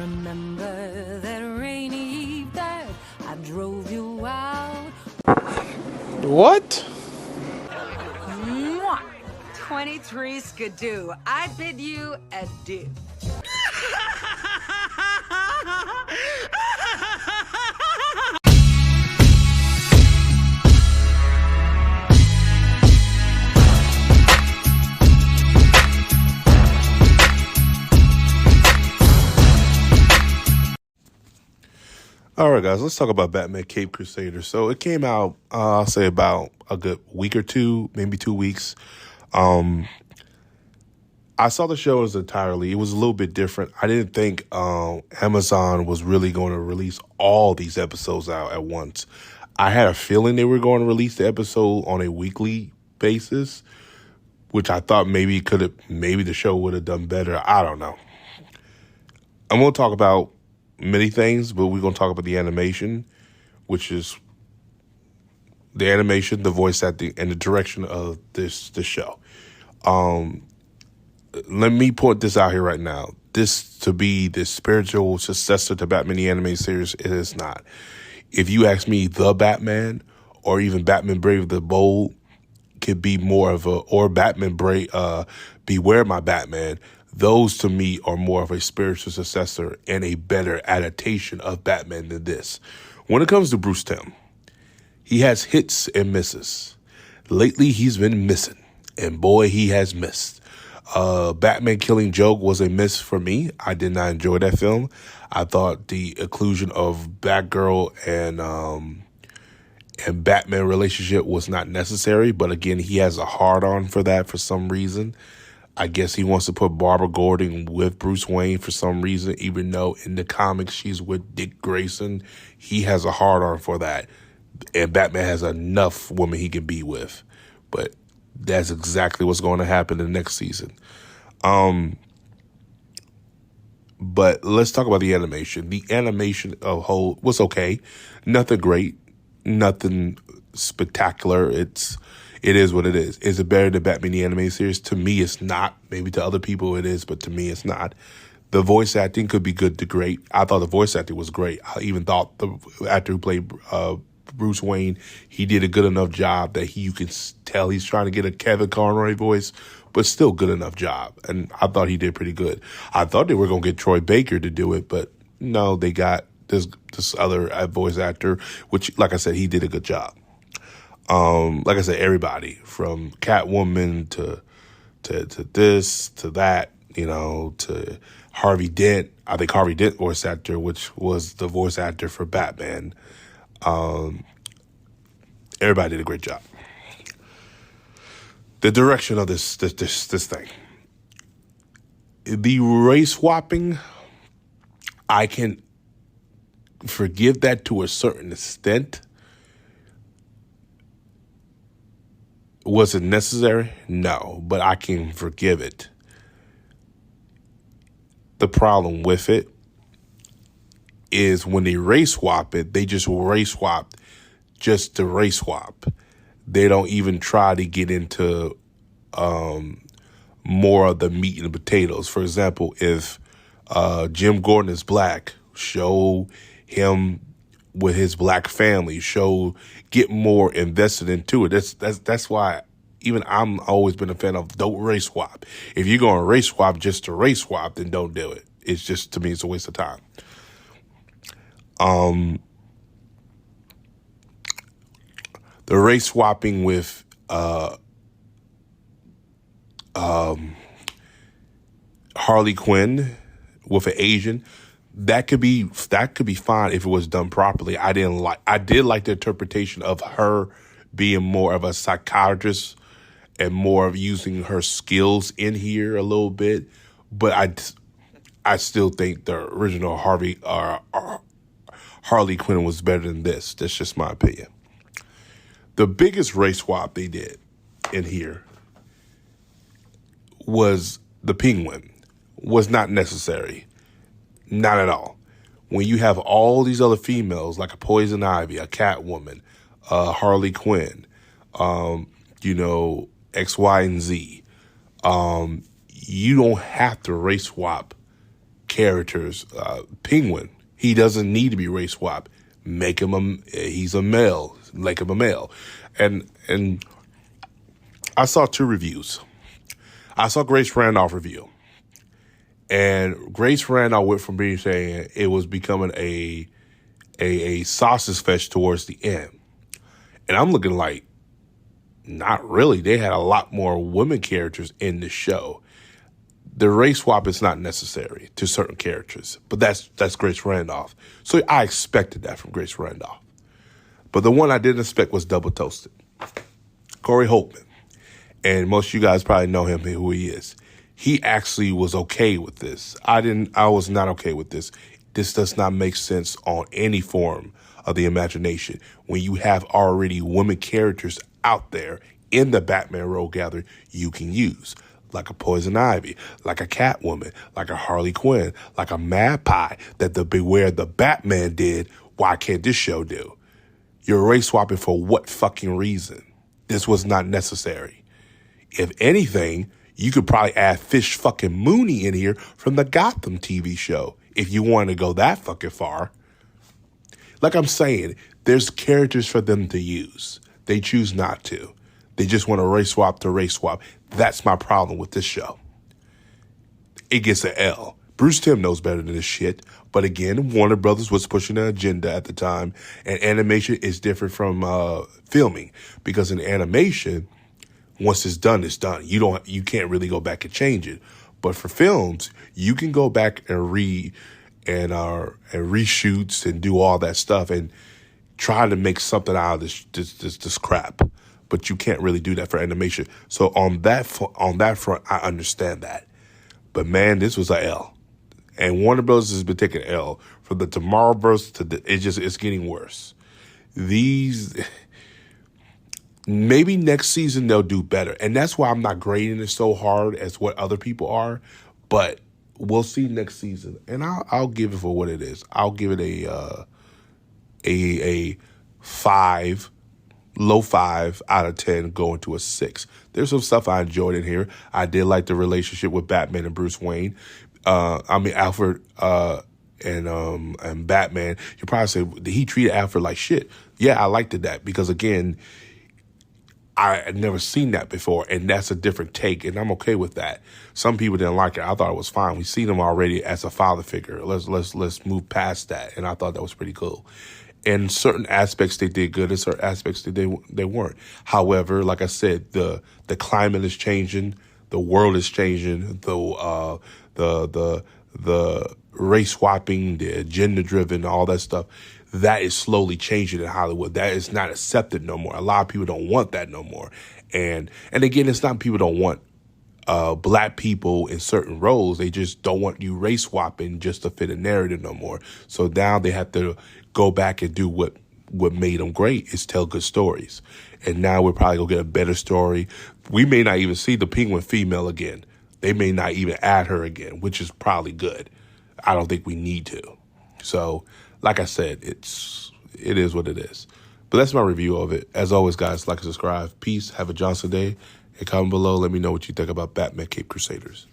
Remember that rainy eve that I drove you out? What? Mwah! 23 skidoo. I bid you adieu. All right, guys, let's talk about Batman Cape Crusader. So it came out, I'll say about a good week or two, maybe 2 weeks. I saw the show as entirely. It was a little bit different. I didn't think Amazon was really going to release all these episodes out at once. I had a feeling they were going to release the episode on a weekly basis, which I thought maybe the show would have done better. I don't know. I'm going to talk about many things, but we're going to talk about the animation, which is the animation, the voice acting, and the direction of this show. Let me point this out here right now. This to be the spiritual successor to Batman the Animated Series, it is not. If you ask me, the Batman or even Batman Brave the Bold could be more of or Batman Brave, Beware My Batman, those to me are more of a spiritual successor and a better adaptation of Batman than this. When it comes to Bruce Timm, he has hits and misses. Lately, he's been missing, and boy, he has missed. Batman Killing Joke was a miss for me. I did not enjoy that film. I thought the inclusion of Batgirl and Batman relationship was not necessary, but again, he has a hard-on for that for some reason. I guess he wants to put Barbara Gordon with Bruce Wayne for some reason, even though in the comics she's with Dick Grayson. He has a hard-on for that, and Batman has enough women he can be with. But that's exactly what's going to happen in the next season. But let's talk about the animation. The animation of whole was okay. Nothing great. Nothing spectacular. It is what it is. Is it better than Batman the Animated Series? To me, it's not. Maybe to other people it is, but to me, it's not. The voice acting could be good to great. I thought the voice acting was great. I even thought the actor who played Bruce Wayne, he did a good enough job that you can tell he's trying to get a Kevin Conroy voice, but still good enough job. And I thought he did pretty good. I thought they were going to get Troy Baker to do it, but no, they got this other voice actor, which, like I said, he did a good job. Like I said, everybody from Catwoman to this, to that, to Harvey Dent. I think Harvey Dent voice actor, which was the voice actor for Batman. Everybody did a great job. The direction of this thing. The race swapping, I can forgive that to a certain extent. Was it necessary? No, but I can forgive it. The problem with it is when they race swap it, they just race swap just to race swap. They don't even try to get into more of the meat and potatoes. For example, if Jim Gordon is black, show him with his black family, get more invested into it. That's why even I'm always been a fan of don't race swap. If you're going to race swap just to race swap, then don't do it. It's just, to me, it's a waste of time. The race swapping with Harley Quinn with an Asian, that could be fine if it was done properly. I did like the interpretation of her being more of a psychiatrist and more of using her skills in here a little bit, but I still think the original Harley Quinn was better than this. That's just my opinion. The biggest race swap they did in here was the Penguin. Was not necessary. Not at all. When you have all these other females, like a Poison Ivy, a Catwoman, Harley Quinn, X, Y, and Z, you don't have to race swap characters. Penguin, he doesn't need to be race swapped. Make him he's a male. Make him a male. And I saw 2 reviews. I saw Grace Randolph review. And Grace Randolph went from being saying it was becoming a sausage fest towards the end. And I'm looking like, not really. They had a lot more women characters in the show. The race swap is not necessary to certain characters, but that's Grace Randolph. So I expected that from Grace Randolph. But the one I didn't expect was Double Toasted. Corey Holtman. And most of you guys probably know him, who he is. He actually was okay with this. I was not okay with this. This does not make sense on any form of the imagination when you have already women characters out there in the Batman role gathering you can use. Like a Poison Ivy, like a Catwoman, like a Harley Quinn, like a Magpie that the Beware the Batman did. Why can't this show do? You're race swapping for what fucking reason? This was not necessary. If anything, you could probably add Fish fucking Mooney in here from the Gotham TV show if you want to go that fucking far. Like I'm saying, there's characters for them to use. They choose not to. They just want to race swap to race swap. That's my problem with this show. It gets an L. Bruce Timm knows better than this shit. But again, Warner Brothers was pushing an agenda at the time. And animation is different from filming. Because in animation, once it's done, it's done. You can't really go back and change it. But for films, you can go back and reshoots and do all that stuff and try to make something out of this crap. But you can't really do that for animation. So on that front, I understand that. But man, this was a L. And Warner Bros. Has been taking L from the Tomorrowverse to it's getting worse. Maybe next season they'll do better. And that's why I'm not grading it so hard as what other people are. But we'll see next season. And I'll give it for what it is. I'll give it a 5, low 5 out of 10 going to a 6. There's some stuff I enjoyed in here. I did like the relationship with Batman and Bruce Wayne. Alfred and Batman. You probably say he treated Alfred like shit. Yeah, I liked that because again, I had never seen that before, and that's a different take, and I'm okay with that. Some people didn't like it. I thought it was fine. We've seen him already as a father figure. Let's move past that, and I thought that was pretty cool. In certain aspects, they did good. In certain aspects, they weren't. However, like I said, the climate is changing. The world is changing. The race swapping, the agenda driven, all that stuff. That is slowly changing in Hollywood. That is not accepted no more. A lot of people don't want that no more. And again, it's not people don't want black people in certain roles. They just don't want you race swapping just to fit a narrative no more. So now they have to go back and do what made them great is tell good stories. And now we're probably going to get a better story. We may not even see the Penguin female again. They may not even add her again, which is probably good. I don't think we need to. So, like I said, it is what it is. But that's my review of it. As always, guys, like and subscribe. Peace. Have a Johnson day. And comment below. Let me know what you think about Batman Cape Crusaders.